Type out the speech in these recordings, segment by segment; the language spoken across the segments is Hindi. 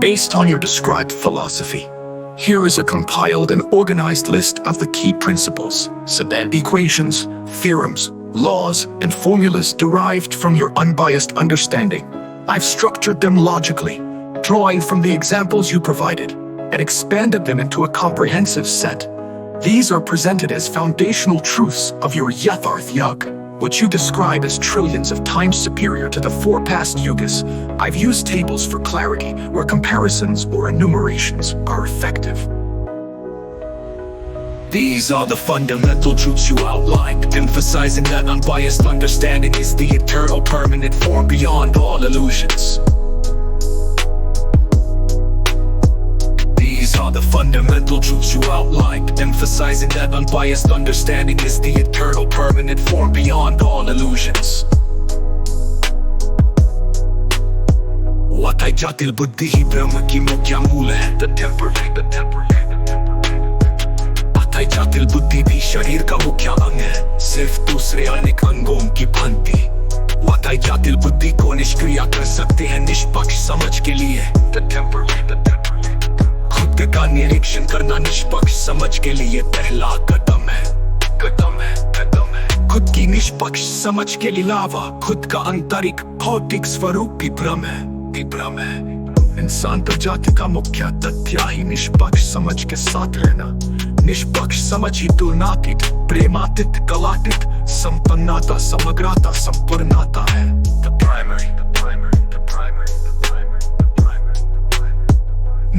Based on your described philosophy, here is a compiled and organized list of the key principles, Sedan equations, theorems, laws, and formulas derived from your unbiased understanding. I've structured them logically, drawing from the examples you provided, and expanded them into a comprehensive set. These are presented as foundational truths of your Yatharth Yug, which you describe as trillions of times superior to the four past yugas. I've used tables for clarity where comparisons or enumerations are effective. These are the fundamental truths you outlined, emphasizing that unbiased understanding is the eternal permanent form beyond all illusions. These are the fundamental truths you outlined, emphasizing that unbiased understanding is the eternal permanent form beyond all illusions. Watai jatil buddhi hi brahma ki mukya mool hai, the temper. Watai jatil buddhi bhi sharir ka mukya ang hai, sirf dusre अनेक अंगों की भांति. Watai jatil buddhi को निष्क्रिय कर सकते हैं निष्पक्ष समझ के लिए, the temper. खुद का निरीक्षण करना निष्पक्ष समझ के लिए पहला कदम है. खुद की निष्पक्ष समझ के अलावा खुद का आंतरिक भौतिक स्वरूप भी भ्रम है. इंसान प्रजाति का मुख्य तथ्य ही निष्पक्ष समझ के साथ रहना. निष्पक्ष समझ ही तुलनातीत, प्रेमातीत, कलातीत, संपन्नता, समग्रता, संपूर्णता है.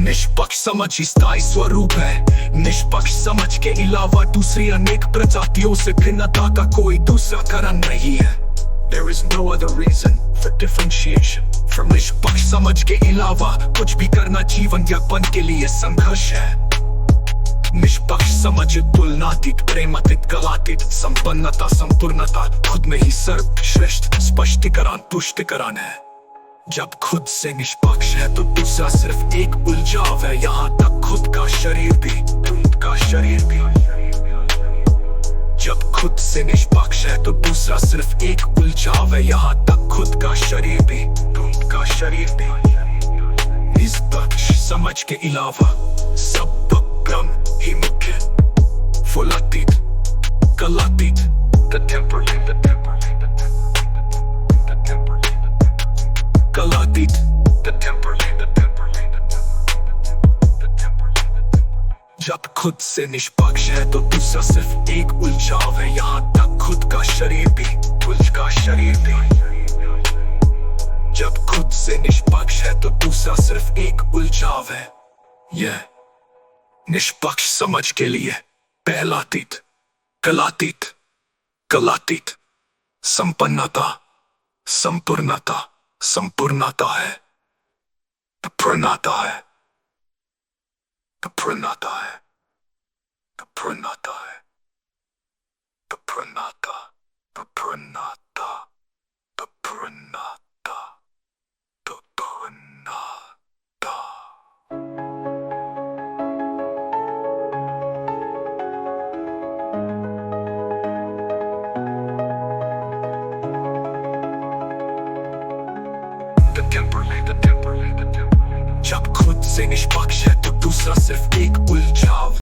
निष्पक्ष समझ ही स्थायी स्वरूप है. निष्पक्ष समझ के अलावा दूसरी अनेक प्रजातियों से भिन्नता का कोई दूसरा कारण नहीं है. There is no other reason for differentiation from निष्पक्ष समझ के अलावा कुछ भी करना जीवन यापन के लिए संघर्ष है. निष्पक्ष समझ तुलनातीत, प्रेमातीत, कलातीत, संपन्नता, संपूर्णता खुद में ही सर्वश्रेष्ठ स्पष्टीकरण, तुष्टीकरण है. जब खुद से निष्पक्ष है तो दूसरा सिर्फ एक उलझाव है. यहाँ तक खुद का शरीर भी. जब खुद से निष्पक्ष है तो दूसरा सिर्फ एक उलझाव है. यहाँ तक खुद का शरीर भी. निष्पक्ष समझ के अलावा सब ब्रह्म ही मुख्य. फुलातीत, कलातीत, कलातीत, जब खुद से निष्पक्ष है तो दूसरा सिर्फ एक उलझाव है. यहाँ तक खुद का शरीर भी. जब खुद से निष्पक्ष है तो दूसरा सिर्फ एक उलझाव है. यह निष्पक्ष समझ के लिए पहलातीत, कलातीत, संपन्नता, संपूर्णता है. प्रणाता है. जब खुद से निष्पक्ष है तो दूसरा सिर्फ एक उलझाव